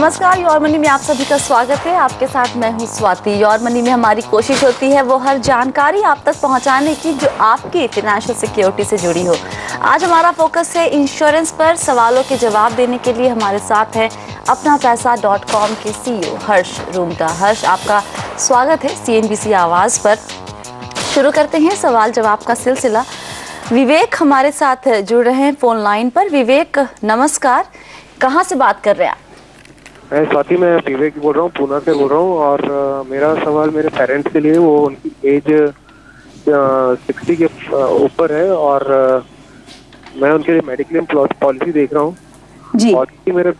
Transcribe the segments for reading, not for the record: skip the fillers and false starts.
नमस्कार, your money में आप सभी का स्वागत है। आपके साथ मैं हूं स्वाति। योर मनी में हमारी कोशिश होती है वो हर जानकारी आप तक पहुंचाने की जो आपकी फाइनेंशियल सिक्योरिटी से जुड़ी हो। आज हमारा फोकस है इंश्योरेंस पर। सवालों के जवाब देने के लिए हमारे साथ है अपनापैसा.com के CEO हर्ष रूमटा। हर्ष, आपका स्वागत है CNBC आवाज़ पर। शुरू करते हैं सवाल जवाब का सिलसिला। विवेक हमारे साथ जुड़ रहे हैं फोन लाइन पर। विवेक नमस्कार, कहाँ से बात कर रहे हैं आप? स्वाति, मैं विवेक बोल रहा हूँ, पूना से बोल रहा हूँ। और मेरा सवाल मेरे पेरेंट्स के लिए, वो उनकी एज 60 के ऊपर है और मैं उनके लिए मेडिक्लेम पॉलिसी देख रहा हूँ। पॉलिसी मेरे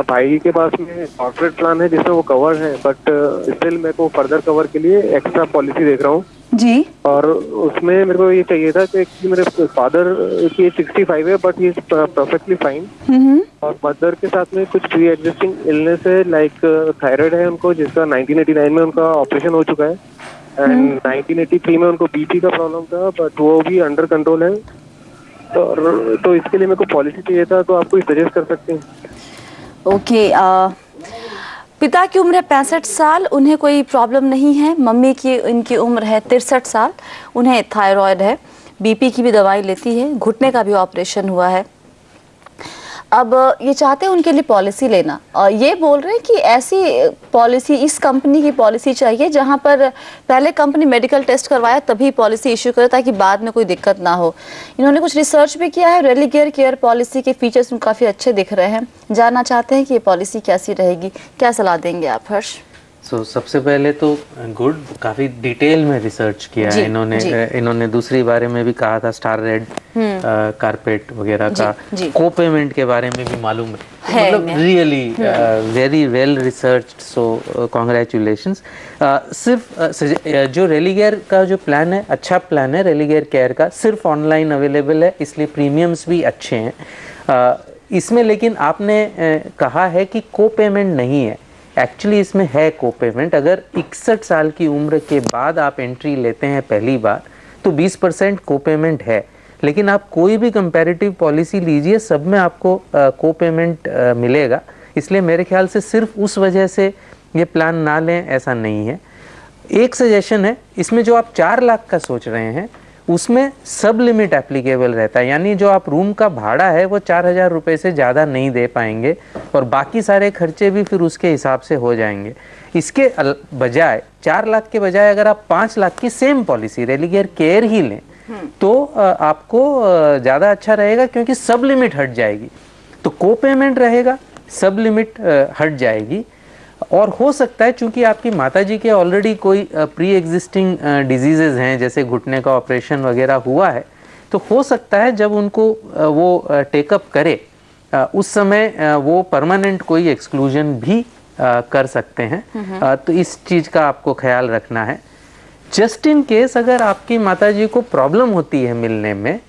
भाई के पास में कॉर्पोरेट प्लान है जिसमें वो कवर है, बट स्टिल मेरे को फर्दर कवर के लिए एक्स्ट्रा पॉलिसी देख रहा हूँ जी। और उसमें मेरे को ये चाहिए था कि मेरे फादर की 65 है but he is perfectly fine, और मदर के साथ में कुछ प्री एग्जिस्टिंग इलनेस है, लाइक थायराइड है उनको, जिसका 1989 में उनका ऑपरेशन हो चुका है, एंड 1983 में उनको बीपी का प्रॉब्लम था, बट वो भी अंडर कंट्रोल है। तो इसके लिए मेरे को पॉलिसी चाहिए था, तो आप कोई सजेस्ट कर सकते हैं? ओके, पिता की उम्र है 65 साल, उन्हें कोई प्रॉब्लम नहीं है। मम्मी की इनकी उम्र है 63 साल, उन्हें थायराइड है, बीपी की भी दवाई लेती है, घुटने का भी ऑपरेशन हुआ है। अब ये चाहते हैं उनके लिए पॉलिसी लेना, और ये बोल रहे हैं कि ऐसी पॉलिसी, इस कंपनी की पॉलिसी चाहिए जहां पर पहले कंपनी मेडिकल टेस्ट करवाया तभी पॉलिसी इश्यू करे, ताकि बाद में कोई दिक्कत ना हो। इन्होंने कुछ रिसर्च भी किया है। रेलिगेयर केयर पॉलिसी के फीचर्स काफ़ी अच्छे दिख रहे हैं। जानना चाहते हैं कि ये पॉलिसी कैसी रहेगी, क्या सलाह देंगे आप हर्ष? सबसे पहले तो गुड, काफी डिटेल में रिसर्च किया है इन्होंने दूसरी बारे में भी कहा था, स्टार रेड कारपेट वगैरह का को पेमेंट के बारे में भी मालूम है। मतलब रियली वेरी वेल रिसर्च्ड, सो कॉन्ग्रेचुलेशंस। सिर्फ जो रेलिगेयर का जो प्लान है, अच्छा प्लान है रेलिगेयर केयर का, सिर्फ ऑनलाइन अवेलेबल है, इसलिए प्रीमियम्स भी अच्छे हैं इसमें। लेकिन आपने कहा है कि को पेमेंट नहीं है, एक्चुअली इसमें है को पेमेंट। अगर 61 साल की उम्र के बाद आप एंट्री लेते हैं पहली बार तो 20% को पेमेंट है, लेकिन आप कोई भी कंपैरेटिव पॉलिसी लीजिए, सब में आपको को पेमेंट मिलेगा। इसलिए मेरे ख्याल से सिर्फ उस वजह से ये प्लान ना लें ऐसा नहीं है। एक सजेशन है, इसमें जो आप 4 लाख का सोच रहे हैं उसमें सब लिमिट एप्लीकेबल रहता है, यानी जो आप रूम का भाड़ा है वो 4,000 रुपये से ज़्यादा नहीं दे पाएंगे और बाकी सारे खर्चे भी फिर उसके हिसाब से हो जाएंगे। इसके बजाय 4 लाख के बजाय अगर आप 5 लाख की सेम पॉलिसी रेलिगेयर केयर ही लें तो आपको ज़्यादा अच्छा रहेगा, क्योंकि सब लिमिट हट जाएगी, तो को पेमेंट रहेगा, सब लिमिट हट जाएगी। और हो सकता है चूंकि आपकी माताजी के ऑलरेडी कोई प्री एग्जिस्टिंग डिजीजेज हैं, जैसे घुटने का ऑपरेशन वगैरह हुआ है, तो हो सकता है जब उनको वो टेकअप करे उस समय वो परमानेंट कोई एक्सक्लूजन भी कर सकते हैं। तो इस चीज़ का आपको ख्याल रखना है। जस्ट इन केस अगर आपकी माताजी को प्रॉब्लम होती है मिलने में,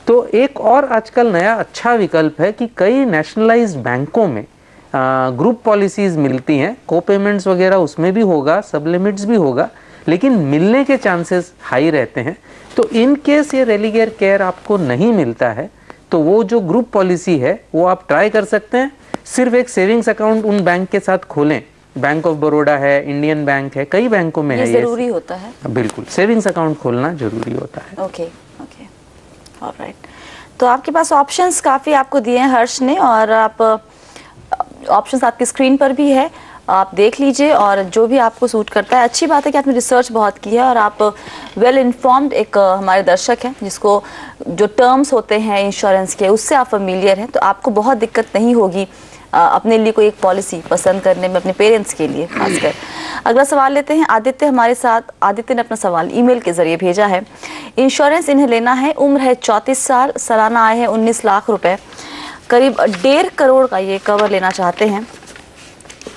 तो एक और आजकल नया अच्छा विकल्प है कि कई नेशनलाइज्ड बैंकों में ग्रुप पॉलिसीज़ मिलती हैं। को पेमेंट्स वगैरह उसमें भी होगा, सब लिमिट्स भी होगा, लेकिन मिलने के चांसेस हाई रहते हैं। तो इन केस ये रेलिगेयर केयर आपको नहीं मिलता है तो वो जो ग्रुप पॉलिसी है वो आप ट्राई कर सकते हैं। सिर्फ एक सेविंग्स अकाउंट उन बैंक के साथ खोलें, बैंक ऑफ बड़ौदा है, इंडियन बैंक है, कई बैंकों में है, जरूरी होता है। बिल्कुल, सेविंग्स अकाउंट खोलना जरूरी होता है। Okay okay, alright. तो आपके पास ऑप्शंस काफ़ी आपको दिए हैं हर्ष ने, और आप ऑप्शंस आपकी स्क्रीन पर भी है, आप देख लीजिए और जो भी आपको सूट करता है। अच्छी बात है कि आपने रिसर्च बहुत की है और आप वेल इन्फॉर्म्ड एक हमारे दर्शक हैं, जिसको जो टर्म्स होते हैं इंश्योरेंस के उससे आप फेमिलियर हैं, तो आपको बहुत दिक्कत नहीं होगी अपने लिए कोई एक पॉलिसी पसंद करने में, अपने पेरेंट्स के लिए खासकर। अगला सवाल लेते हैं। आदित्य हमारे साथ। आदित्य ने अपना सवाल ईमेल के जरिए भेजा है। इंश्योरेंस इन्हें लेना है, उम्र है 34 साल, सालाना आय है 19 लाख रुपए, करीब 1.5 करोड़ का ये कवर लेना चाहते हैं।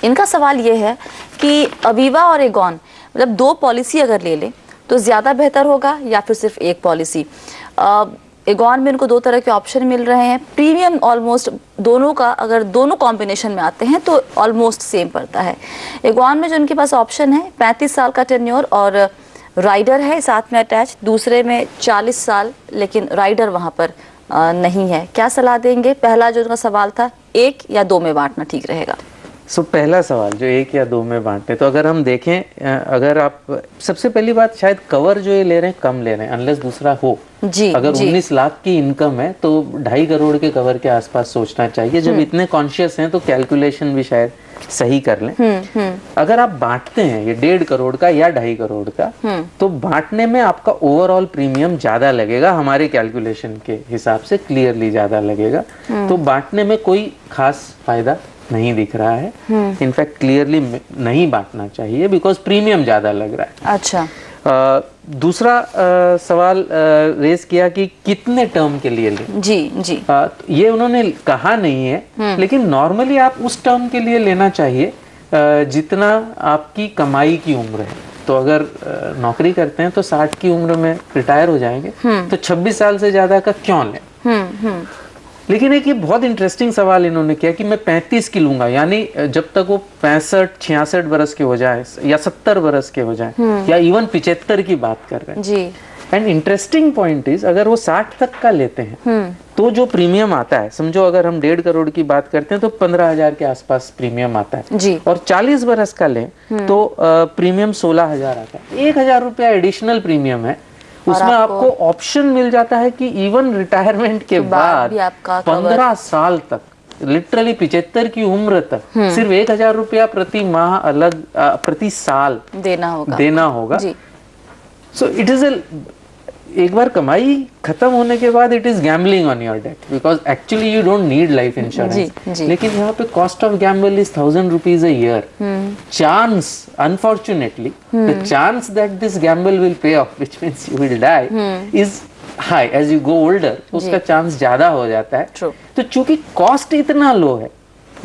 इनका सवाल ये है कि अवीवा और एगॉन, मतलब 2 पॉलिसी अगर ले लें तो ज़्यादा बेहतर होगा या फिर सिर्फ एक पॉलिसी? एगॉन में इनको 2 तरह के ऑप्शन मिल रहे हैं। प्रीमियम ऑलमोस्ट दोनों का, अगर दोनों कॉम्बिनेशन में आते हैं तो ऑलमोस्ट सेम पड़ता है। एगॉन में जो इनके पास ऑप्शन है 35 साल का टेन्योर और राइडर है साथ में अटैच, दूसरे में 40 साल लेकिन राइडर वहाँ पर नहीं है। क्या सलाह देंगे? पहला जो उनका सवाल था, 1 या 2 में बांटना ठीक रहेगा? सो पहला सवाल जो 1 या 2 में बांटे, तो अगर हम देखें, अगर आप सबसे पहली बात, शायद कवर जो ये ले रहे हैं कम ले रहे हैं, अनलेस दूसरा हो। जी, अगर जी। 19 लाख की इनकम है तो 2.5 करोड़ के कवर के आसपास सोचना चाहिए। जब इतने कॉन्शियस हैं तो कैलकुलेशन भी शायद सही कर लें। अगर आप बांटते हैं ये 1.5 करोड़ का या 2.5 करोड़ का, तो बांटने में आपका ओवरऑल प्रीमियम ज्यादा लगेगा, हमारे कैलकुलेशन के हिसाब से क्लियरली ज्यादा लगेगा। तो बांटने में कोई खास फायदा नहीं दिख रहा है। इनफैक्ट क्लियरली नहीं बांटना चाहिए, बिकॉज प्रीमियम ज्यादा लग रहा है। अच्छा। दूसरा सवाल रेस किया कि कितने टर्म के लिए लें। जी जी। ये उन्होंने कहा नहीं है, लेकिन नॉर्मली आप उस टर्म के लिए लेना चाहिए जितना आपकी कमाई की उम्र है। तो अगर नौकरी करते हैं तो 60 की उम्र में रिटायर हो जाएंगे, तो 26 साल से ज्यादा का क्यों लें। लेकिन एक ये बहुत इंटरेस्टिंग सवाल इन्होंने किया कि मैं 35 की लूंगा, यानी जब तक वो 65-66 बरस के हो जाए या 70 बरस के हो जाए, या इवन 75 की बात कर रहे हैं जी। एंड इंटरेस्टिंग पॉइंट इज, अगर वो 60 तक का लेते हैं तो जो प्रीमियम आता है, समझो अगर हम 1.5 करोड़ की बात करते हैं तो 15,000 के आसपास प्रीमियम आता है जी। और 40 बरस का लें तो प्रीमियम 16,000 आता है। 1,000 रुपया एडिशनल प्रीमियम है। उसमें आपको ऑप्शन मिल जाता है कि इवन रिटायरमेंट के बाद 15 साल तक, लिटरली 75 की उम्र तक सिर्फ 1,000 रुपया प्रति माह अलग प्रति साल देना होगा। सो इट इज एक बार कमाई खत्म होने के बाद it is gambling on your debt, because actually you don't need life insurance. लेकिन यहाँ पे cost of gamble is 1,000 rupees a year. Chance, unfortunately the chance that this gamble will pay off, which means you will die, is high. As you go older उसका chance ज्यादा हो जाता है। तो चूंकि कॉस्ट इतना लो है,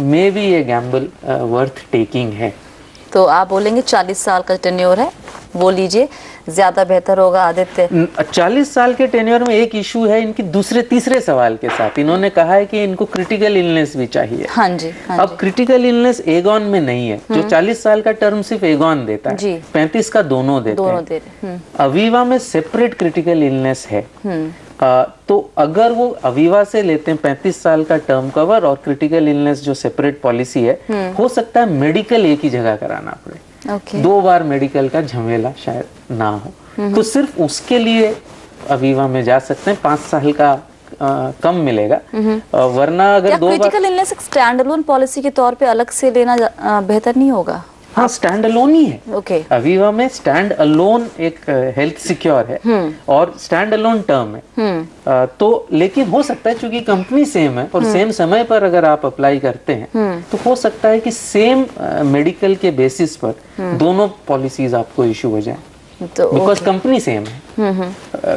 मे बी ये गैम्बल वर्थ टेकिंग है। तो आप बोलेंगे 40 साल का टेन्योर है वो लीजिए, ज्यादा बेहतर होगा। आदित्य, 40 साल के टेन्योर में एक इशू है इनकी दूसरे तीसरे सवाल के साथ। इन्होंने कहा है कि इनको क्रिटिकल इलनेस भी चाहिए। हाँ जी, हाँ अब क्रिटिकल इलनेस एगॉन में नहीं है, जो 40 साल का टर्म सिर्फ एगॉन देता है, 35 का दोनों देते हैं। अवीवा में सेपरेट क्रिटिकल इलनेस है। तो अगर वो अवीवा से लेते हैं 35 साल का टर्म कवर और क्रिटिकल इलनेस जो सेपरेट पॉलिसी है, हो सकता है मेडिकल एक ही जगह कराना पड़े। दो बार मेडिकल का झमेला शायद ना हो। तो सिर्फ उसके लिए अवीवा में जा सकते हैं, 5 साल का कम मिलेगा। वरना अगर 2 बार क्रिटिकल इलनेस एक स्टैंड अलोन पॉलिसी के तौर पे अलग से लेना बेहतर नहीं होगा? हाँ, स्टैंड अलोन ही है। ओके। अवीवा में स्टैंड अलोन एक हेल्थ सिक्योर है और स्टैंड अलोन टर्म है। तो लेकिन हो सकता है चूंकि कंपनी सेम है और सेम समय पर अगर आप अप्लाई करते हैं तो हो सकता है कि सेम मेडिकल के बेसिस पर दोनों पॉलिसीज आपको इशू हो जाए, बिकॉज कंपनी सेम है।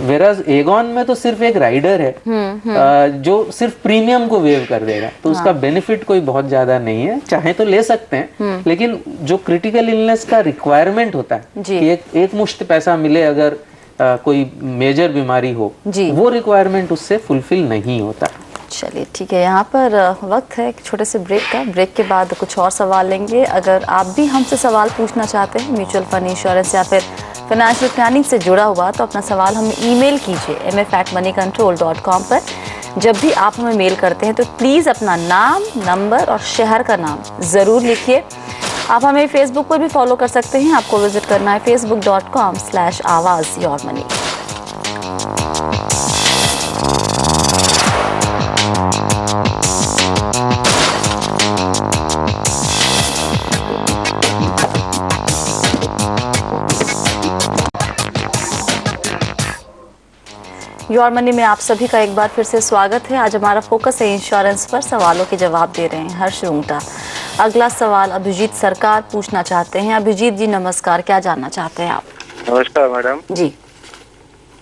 वेराज एगॉन में तो सिर्फ एक राइडर है जो सिर्फ प्रीमियम को वेव कर देगा, तो उसका बेनिफिट कोई बहुत ज्यादा नहीं है। चाहे तो ले सकते हैं, लेकिन जो क्रिटिकल इलनेस का रिक्वायरमेंट होता है कि एक मुश्त पैसा मिले अगर कोई मेजर बीमारी हो, वो रिक्वायरमेंट उससे फुलफिल नहीं होता। चलिए ठीक है, यहाँ पर वक्त है एक छोटे से ब्रेक का। ब्रेक के बाद कुछ और सवाल लेंगे। अगर आप भी हमसे सवाल पूछना चाहते हैं म्यूचुअल फंड, इंश्योरेंस या फिर फाइनेंशियल प्लानिंग से जुड़ा हुआ, तो अपना सवाल हमें ईमेल कीजिए mf@moneycontrol.com पर। जब भी आप हमें मेल करते हैं तो प्लीज़ अपना नाम, नंबर और शहर का नाम ज़रूर लिखिए। आप हमें फेसबुक पर भी फॉलो कर सकते हैं। आपको विजिट करना है facebook.com/आवाज़-योर-मनी। योर मनी में आप सभी का एक बार फिर से स्वागत है। आज हमारा फोकस है इंश्योरेंस पर। सवालों के जवाब दे रहे हैं हर्ष रूंगटा। अगला सवाल अभिजीत सरकार पूछना चाहते हैं। अभिजीत जी नमस्कार, क्या जानना चाहते हैं आप? नमस्कार मैडम जी।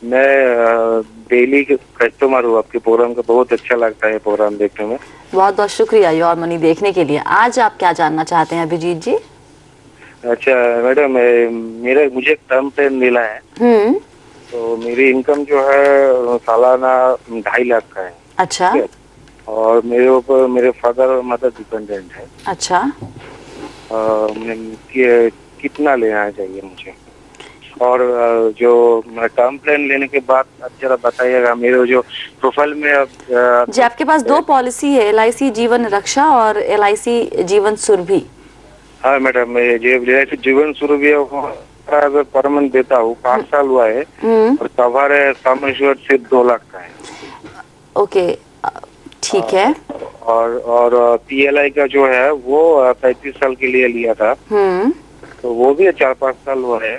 मैं डेली कस्टमर हूँ आपके प्रोग्राम का, बहुत अच्छा लगता है प्रोग्राम देखने में। बहुत बहुत शुक्रिया योर मनी देखने के लिए। आज आप क्या जानना चाहते हैं अभिजीत जी? अच्छा मैडम, मुझे एक टर्म प्लान मिला है, तो मेरी इनकम जो है सालाना 2.5 लाख का है। अच्छा। और मेरे ऊपर मेरे फादर और मदर डिपेंडेंट है। अच्छा। कितना लेना चाहिए मुझे? और जो टर्म प्लान लेने के बाद आप जरा बताइएगा मेरे जो प्रोफाइल में जी आपके पास दो पॉलिसी है, LIC जीवन रक्षा और LIC जीवन सुरभि। हाँ मैडम, मैं LIC जीवन सुरभि अगर पर मंथ देता हूँ 5 साल हुआ है और कवर है सम एश्योर्ड सिर्फ 2 लाख का है। ओके ठीक है। और PLI का जो है वो 35 साल के लिए लिया था, तो वो भी 4-5 साल हुआ है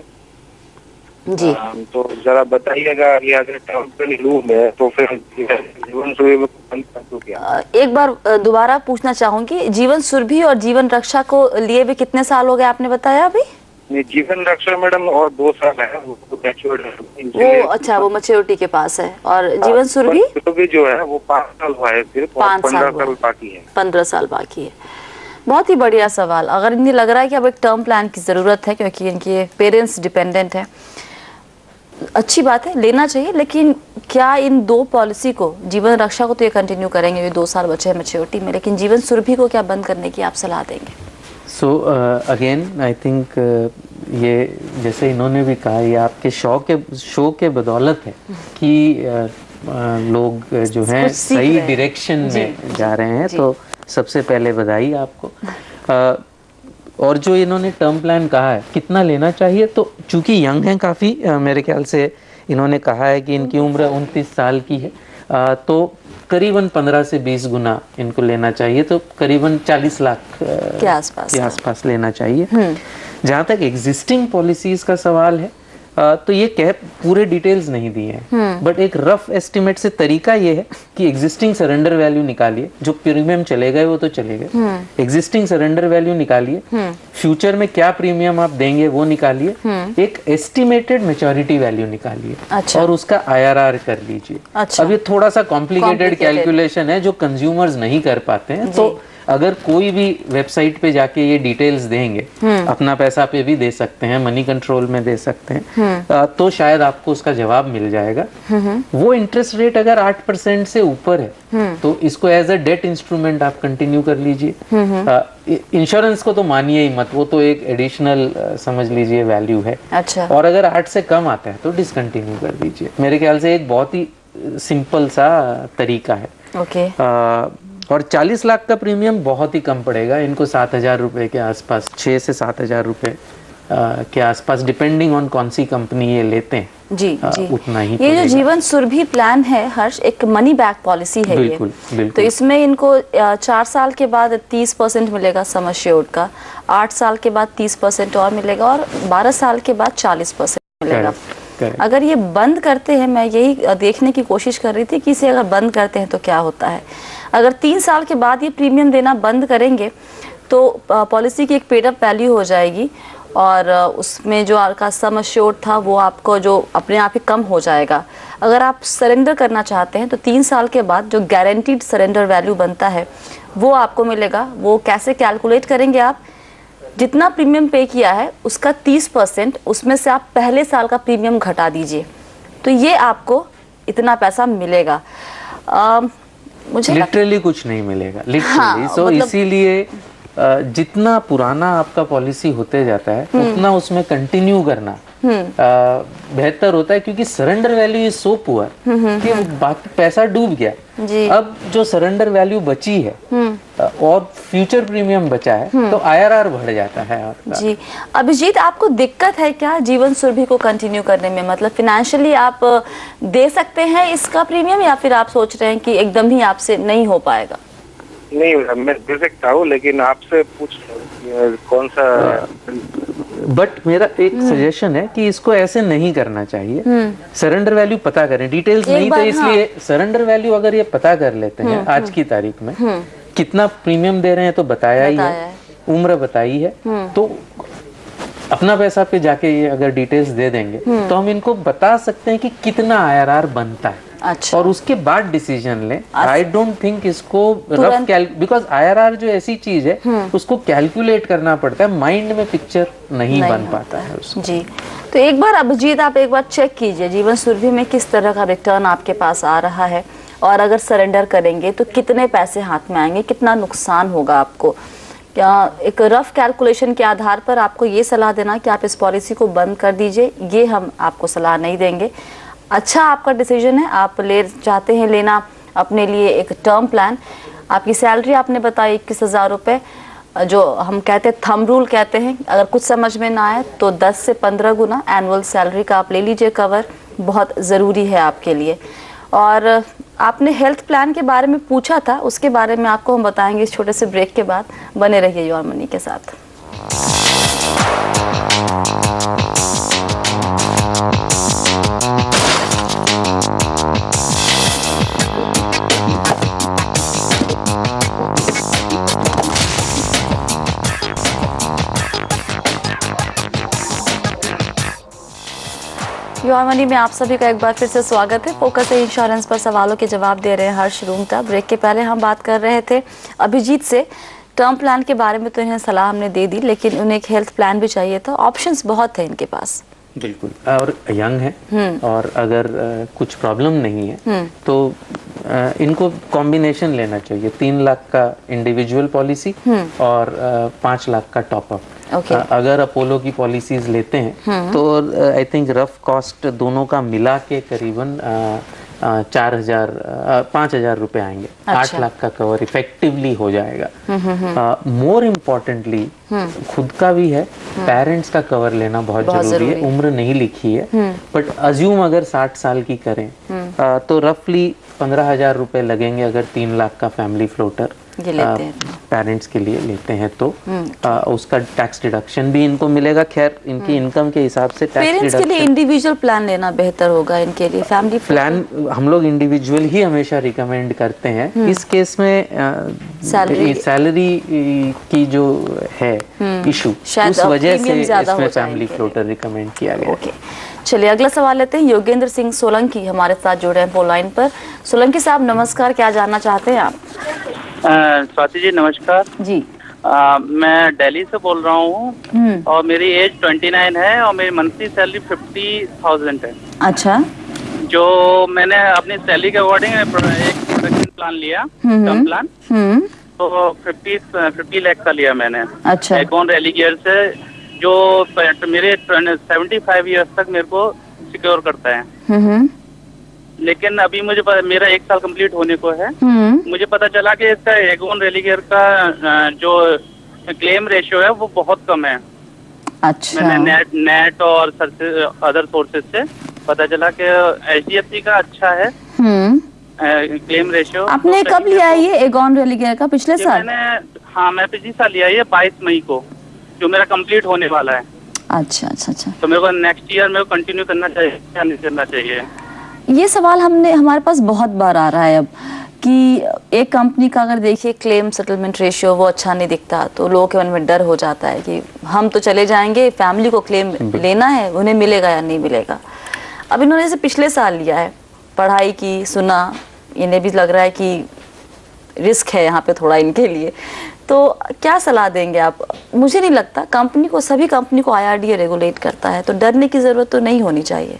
जी। तो जरा बताइएगा ये अगर टर्म पे लूं मैं तो फिर जीवन सुरभि में बंद कर दूं क्या? एक बार दोबारा पूछना चाहूंगी, जीवन सुरभि और जीवन रक्षा को लिए भी कितने साल हो गए आपने बताया अभी? जीवन रक्षा मैडम और 2 साल है वो मैच्योर्ड है वो अच्छा वो मैच्योरिटी के पास है। और जीवन सुरभि भी जो है वो 5 साल हुआ है, सिर्फ 15 साल बाकी है। 15 साल बाकी है। बहुत ही बढ़िया सवाल। अगर इन्हें लग रहा है कि अब एक टर्म प्लान की जरूरत है क्योंकि इनके पेरेंट्स डिपेंडेंट है, अच्छी बात है, लेना चाहिए। लेकिन क्या इन दो पॉलिसी को, जीवन रक्षा को तो ये कंटिन्यू करेंगे, ये 2 साल बचे हैं मैच्योरिटी में, लेकिन जीवन सुरभि को क्या बंद करने की आप सलाह देंगे? सो अगेन आई थिंक ये जैसे इन्होंने भी कहा, ये आपके शो के बदौलत है कि लोग जो हैं सही डायरेक्शन में जा रहे हैं, तो सबसे पहले बधाई आपको। और जो इन्होंने टर्म प्लान कहा है कितना लेना चाहिए, तो चूंकि यंग हैं काफ़ी, मेरे ख्याल से इन्होंने कहा है कि इनकी उम्र 29 साल की है, तो करीबन 15 से 20 गुना इनको लेना चाहिए, तो करीबन 40 लाख के आसपास लेना चाहिए। जहाँ तक एग्जिस्टिंग पॉलिसीज का सवाल है, तो ये पूरे डिटेल्स नहीं दिए हैं, बट एक रफ एस्टिमेट से तरीका ये है कि एग्जिस्टिंग सरेंडर वैल्यू निकालिए, जो प्रीमियम चले गए वो तो चले गए, एग्जिस्टिंग सरेंडर वैल्यू निकालिए, फ्यूचर में क्या प्रीमियम आप देंगे वो निकालिए, एक एस्टिमेटेड मैच्योरिटी वैल्यू निकालिए, अच्छा। और उसका IRR कर लीजिए। अच्छा। अब ये थोड़ा सा कॉम्प्लिकेटेड कैलकुलेशन है जो कंज्यूमर्स नहीं कर पाते हैं, तो अगर कोई भी वेबसाइट पे जाके ये डिटेल्स देंगे, अपना पैसा पे भी दे सकते हैं, मनी कंट्रोल में दे सकते हैं, तो शायद आपको उसका जवाब मिल जाएगा। वो इंटरेस्ट रेट अगर 8% से ऊपर है तो इसको एज अ डेट इंस्ट्रूमेंट आप कंटिन्यू कर लीजिए। इंश्योरेंस को तो मानिए ही मत, वो तो एक एडिशनल समझ लीजिए वैल्यू है। अच्छा। और अगर 8 से कम आता है तो डिसकंटिन्यू कर दीजिए। मेरे ख्याल से एक बहुत ही सिंपल सा तरीका है। ओके। और 40 लाख का प्रीमियम बहुत ही कम पड़ेगा इनको, 7,000 रुपए के आसपास, 6 से 7,000 रुपए के आसपास, डिपेंडिंग ऑन कौन सी कंपनी ये लेते हैं। जी जी। उतना ही ये जो जीवन सुरभि प्लान है हर्ष, एक मनी बैक पॉलिसी है। बिल्कुल, ये बिल्कुल। तो इसमें इनको 4 साल के बाद 30% मिलेगा सम एश्योर्ड का, 8 साल के बाद 30% और मिलेगा, और 12 साल के बाद 40% मिलेगा। अगर ये बंद करते हैं, मैं यही देखने की कोशिश कर रही थी कि इसे अगर बंद करते हैं तो क्या होता है। अगर 3 साल के बाद ये प्रीमियम देना बंद करेंगे तो पॉलिसी की एक पेड अप वैल्यू हो जाएगी, और उसमें जो आपका सम एश्योर्ड था वो आपको जो अपने आप ही कम हो जाएगा। अगर आप सरेंडर करना चाहते हैं तो 3 साल के बाद जो गारंटीड सरेंडर वैल्यू बनता है वो आपको मिलेगा। वो कैसे कैलकुलेट करेंगे आप, जितना प्रीमियम पे किया है उसका 30%, उसमें से आप पहले साल का प्रीमियम घटा दीजिए, तो ये आपको इतना पैसा मिलेगा। मुझे लिटरली कुछ नहीं मिलेगा, लिटरली। हाँ, सो मतलब इसीलिए जितना पुराना आपका पॉलिसी होते जाता है उतना उसमें कंटिन्यू करना बेहतर होता है, क्योंकि surrender value is so poor कि बाकी पैसा डूब गया। अब जो सरेंडर वैल्यू बची है और फ्यूचर प्रीमियम बचा है तो IRR बढ़ जाता है आपका। जी अभिजीत, आपको दिक्कत है क्या जीवन सुरभि को कंटिन्यू करने में? मतलब फिनेंशियली आप दे सकते हैं इसका प्रीमियम, या फिर आप सोच रहे हैं कि एकदम ही आपसे नहीं हो पाएगा? नहीं, मैं दे सकता हूँ, लेकिन आपसे पूछ कौन सा। बट मेरा एक सजेशन है कि इसको ऐसे नहीं करना चाहिए। सरेंडर वैल्यू पता करें, डिटेल्स नहीं तो इसलिए सरेंडर वैल्यू अगर ये पता कर लेते हैं आज की तारीख में, कितना प्रीमियम दे रहे हैं तो बताया ही है, उम्र बताई है, तो अपना पैसा पे जाके ये अगर डिटेल्स दे देंगे तो हम इनको बता सकते हैं कि कितना IRR बनता है। अच्छा। और उसके बाद डिसीजन लें। आई डोंट थिंक इसको रफ बिकॉज IRR जो ऐसी चीज है उसको कैलकुलेट करना पड़ता है, माइंड में पिक्चर नहीं बन पाता है उसको। जी, तो एक बार अभिजीत आप एक बार चेक कीजिए जीवन सुरभि में किस तरह का रिटर्न आपके पास आ रहा है, और अगर सरेंडर करेंगे तो कितने पैसे हाथ में आएंगे, कितना नुकसान होगा आपको। एक रफ कैलकुलेशन के आधार पर आपको ये सलाह देना कि आप इस पॉलिसी को बंद कर दीजिए, ये हम आपको सलाह नहीं देंगे। अच्छा आपका डिसीजन है, आप ले चाहते हैं लेना अपने लिए एक टर्म प्लान। आपकी सैलरी आपने बताई 21,000 रुपये, जो हम कहते हैं थंब रूल कहते हैं, अगर कुछ समझ में ना आए तो 10 से 15 गुना एनुअल सैलरी का आप ले लीजिए कवर, बहुत ज़रूरी है आपके लिए। और आपने हेल्थ प्लान के बारे में पूछा था, उसके बारे में आपको हम बताएंगे इस छोटे से ब्रेक के बाद। बने रहिए योर मनी के साथ। योर मनी में आप सभी का एक बार फिर से स्वागत है। फोकस है इंश्योरेंस पर सवालों के जवाब दे रहे हैं हर्ष रूंगटा। ब्रेक के पहले हम बात कर रहे थे अभिजीत से टर्म प्लान के बारे में, तो इन्हें सलाह हमने दे दी, लेकिन उन्हें एक हेल्थ प्लान भी चाहिए था। ऑप्शंस बहुत है इनके पास। बिल्कुल, और यंग है और अगर कुछ प्रॉब्लम नहीं है तो इनको कॉम्बिनेशन लेना चाहिए। 3 लाख का इंडिविजुअल पॉलिसी और 5 लाख का टॉपअप। अगर अपोलो की पॉलिसीज लेते हैं तो आई थिंक रफ कॉस्ट दोनों का मिला के करीबन 5,000 रुपए आएंगे। अच्छा। 8 लाख का कवर इफेक्टिवली हो जाएगा। मोर इम्पोर्टेंटली खुद का भी है, पेरेंट्स का कवर लेना बहुत जरूरी है। उम्र नहीं लिखी है, बट अज्यूम अगर 60 साल की करें तो रफली 15,000 रुपए लगेंगे अगर 3 लाख का फैमिली फ्लोटर पेरेंट्स के लिए लेते हैं तो उसका टैक्स डिडक्शन भी इनको मिलेगा। खैर इनकी इनकम के हिसाब से टैक्स पेरेंट्स के लिए इंडिविजुअल प्लान लेना बेहतर होगा इनके लिए। फैमिली प्लान हम लोग इंडिविजुअल ही हमेशा रिकमेंड करते हैं। इस केस में सैलरी की जो है इशू, उस वजह से इसमें फैमिली फ्लोटर रिकमेंड किया गया। चलिए अगला सवाल लेते हैं। योगेंद्र सिंह सोलंकी हमारे साथ जुड़े हैं फोन लाइन पर। सोलंकी साहब नमस्कार, क्या जानना चाहते हैं आप? स्वाति जी नमस्कार जी। मैं दिल्ली से बोल रहा हूँ और मेरी एज 29 है और मेरी मंथली सैलरी 50,000 है। अच्छा। जो मैंने अपनी सैलरी के अकॉर्डिंग एक प्रोटेक्शन प्लान लिया, टर्म प्लान, तो 50 लाख का लिया मैंने। अच्छा। एगॉन रेलिगेयर से, जो मेरे 75 ईयर्स तक मेरे को सिक्योर करता है। लेकिन अभी मुझे मेरा 1 साल कंप्लीट होने को है। मुझे पता चला कि इसका एगॉन रेलिगेयर का जो क्लेम रेशियो है वो बहुत कम है। अच्छा। मैंने नेट और अदर सोर्सेज से पता चला कि HDFC का अच्छा है क्लेम रेशियो। आपने कब लिया है ये एगॉन रेलिगेयर का? पिछले साल? मैं पिछले साल लिया ये 22 मई को, जो मेरा कंप्लीट होने वाला है। अच्छा अच्छा अच्छा। तो मेरे को नेक्स्ट ईयर मेरे को कंटिन्यू करना चाहिए या नहीं करना चाहिए? ये सवाल हमारे पास बहुत बार आ रहा है अब, कि एक कंपनी का अगर देखिए क्लेम सेटलमेंट रेशियो वो अच्छा नहीं दिखता तो लोगों के मन में डर हो जाता है कि हम तो चले जाएंगे, फैमिली को क्लेम लेना है, उन्हें मिलेगा या नहीं मिलेगा। अब इन्होंने इसे पिछले साल लिया है, पढ़ाई की, सुना, इन्हें भी लग रहा है कि रिस्क है यहाँ पे थोड़ा इनके लिए, तो क्या सलाह देंगे आप? मुझे नहीं लगता कंपनी को, सभी कंपनी को IRDA रेगुलेट करता है, तो डरने की जरूरत तो नहीं होनी चाहिए।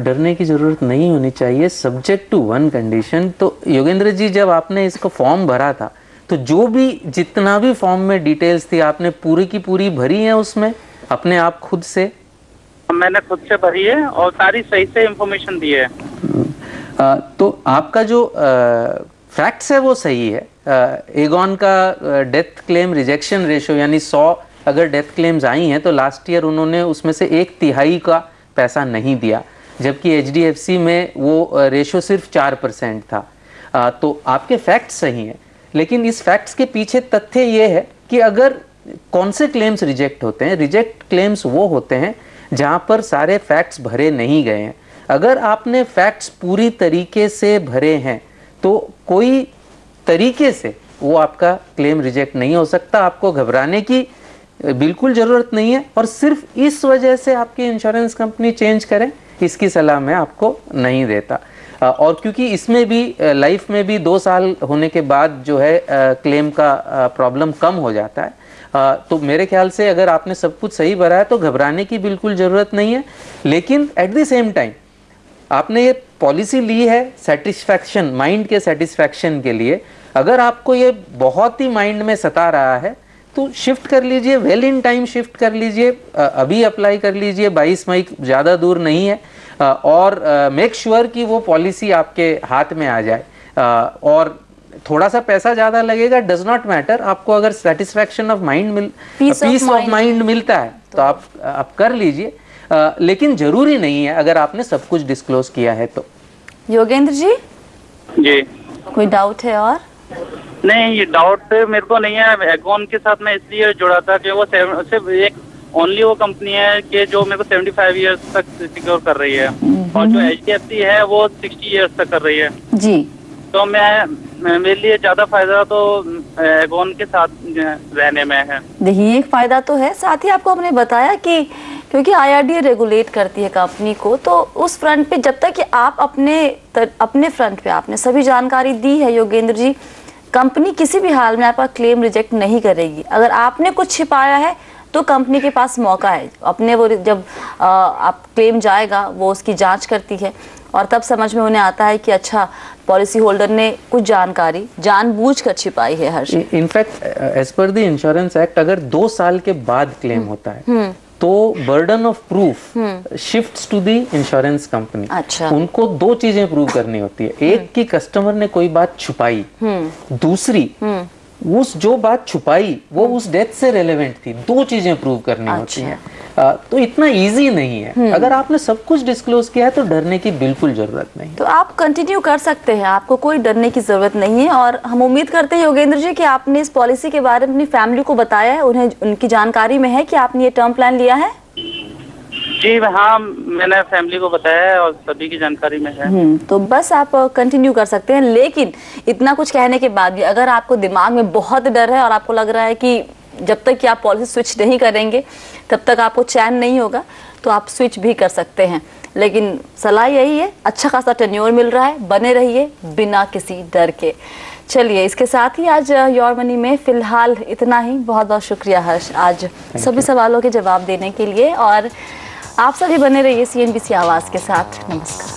डरने की जरूरत नहीं होनी चाहिए, सब्जेक्ट टू वन कंडीशन। तो योगेंद्र जी, जब आपने इसको फॉर्म भरा था तो जो भी जितना भी फॉर्म में डिटेल्स थी आपने पूरी की पूरी भरी है उसमें अपने आप खुद से? मैंने खुद से भरी है और सारी सही से इंफॉर्मेशन दी है। तो आपका जो फैक्ट्स है वो सही है। एगॉन का डेथ क्लेम रिजेक्शन रेशियो यानी 100 अगर डेथ क्लेम्स आई हैं तो लास्ट ईयर उन्होंने उसमें से 1/3 का पैसा नहीं दिया, जबकि HDFC में वो रेशियो सिर्फ 4% था। तो आपके फैक्ट्स सही हैं, लेकिन इस फैक्ट्स के पीछे तथ्य ये है कि अगर कौन से क्लेम्स रिजेक्ट होते हैं, रिजेक्ट क्लेम्स वो होते हैं जहाँ पर सारे फैक्ट्स भरे नहीं गए हैं। अगर आपने फैक्ट्स पूरी तरीके से भरे हैं तो कोई तरीके से वो आपका क्लेम रिजेक्ट नहीं हो सकता। आपको घबराने की बिल्कुल ज़रूरत नहीं है, और सिर्फ इस वजह से आपकी इंश्योरेंस कंपनी चेंज करें इसकी सलाह मैं आपको नहीं देता। और क्योंकि इसमें भी लाइफ में भी 2 साल होने के बाद जो है क्लेम का प्रॉब्लम कम हो जाता है, तो मेरे ख्याल से अगर आपने सब कुछ सही भरा है तो घबराने की बिल्कुल ज़रूरत नहीं है। लेकिन एट द सेम टाइम आपने ये पॉलिसी ली है सेटिस्फैक्शन, माइंड के सेटिस्फैक्शन के लिए। अगर आपको ये बहुत ही माइंड में सता रहा है तो शिफ्ट कर लीजिए, वेल इन टाइम शिफ्ट कर लीजिए, अभी अप्लाई कर लीजिए, 22 मई ज़्यादा दूर नहीं है, और मेक श्योर कि वो पॉलिसी आपके हाथ में आ जाए। और थोड़ा सा पैसा ज़्यादा लगेगा, डज नॉट मैटर, आपको अगर satisfaction of mind peace of mind मिलता है तो आप कर लीजिए, लेकिन जरूरी नहीं है अगर आपने सब कुछ डिस्क्लोज किया है तो। योगेंद्र जी जी, कोई डाउट है? और नहीं, ये डाउट मेरे को नहीं है। एगॉन के साथ मैं इसलिए जुड़ा था कि वो सिर्फ एक ओनली वो कंपनी है कि जो मेरे को 75 इयर्स तक सिक्योर कर रही है, और जो HDFC है वो 60 इयर्स तक कर रही है जी। तो मेरे लिए ज्यादा फायदा तो एगॉन के साथ रहने में है। देखिए, एक फायदा तो है, साथ ही आपको हमने बताया कि क्योंकि IRDA रेगुलेट करती है कंपनी को, तो उस फ्रंट पे जब तक कि आप अपने फ्रंट पे आपने सभी जानकारी दी है योगेंद्र जी, कंपनी किसी भी हाल में आपका क्लेम रिजेक्ट नहीं करेगी। अगर आपने कुछ छिपाया है तो कंपनी के पास मौका है, अपने वो जब आप क्लेम जाएगा वो उसकी जांच करती है, और तब समझ में उन्हें आता है कि अच्छा पॉलिसी होल्डर ने कुछ जानकारी जानबूझकर छिपाई है। Harsh, in fact as per the insurance act अगर 2 साल के बाद क्लेम होता है तो burden of proof shifts to the insurance company. अच्छा, उनको 2 चीजें प्रूव करनी होती है, एक कि कस्टमर ने कोई बात छुपाई, दूसरी उस जो बात छुपाई वो उस डेथ से रेलेवेंट थी। 2 चीजें प्रूव करनी होती हैं। तो इतना इजी नहीं है। अगर आपने सब कुछ डिस्क्लोज किया है तो डरने की बिल्कुल जरूरत नहीं। तो आप कंटिन्यू कर सकते हैं, आपको कोई डरने की जरूरत नहीं है। और हम उम्मीद करते हैं योगेंद्र जी कि आपने इस पॉलिसी के बारे में अपनी फैमिली को बताया है, उन्हें उनकी जानकारी में है कि आपने ये टर्म प्लान लिया है। जी हाँ, मैंने फैमिली को बताया है और सभी की जानकारी में है। तो बस आप कंटिन्यू कर सकते हैं। लेकिन इतना कुछ कहने के बाद भी अगर आपको दिमाग में बहुत डर है और आपको लग रहा है कि जब तक कि आप पॉलिसी स्विच नहीं करेंगे तब तक आपको चैन नहीं होगा, तो आप स्विच भी कर सकते हैं। लेकिन सलाह यही है, अच्छा खासा टेन्योर मिल रहा है, बने रहिए बिना किसी डर के। चलिए, इसके साथ ही आज योर मनी में फिलहाल इतना ही। बहुत बहुत शुक्रिया हर्ष आज सभी सवालों के जवाब देने के लिए, और आप सभी बने रहिए CNBC आवाज के साथ। नमस्कार।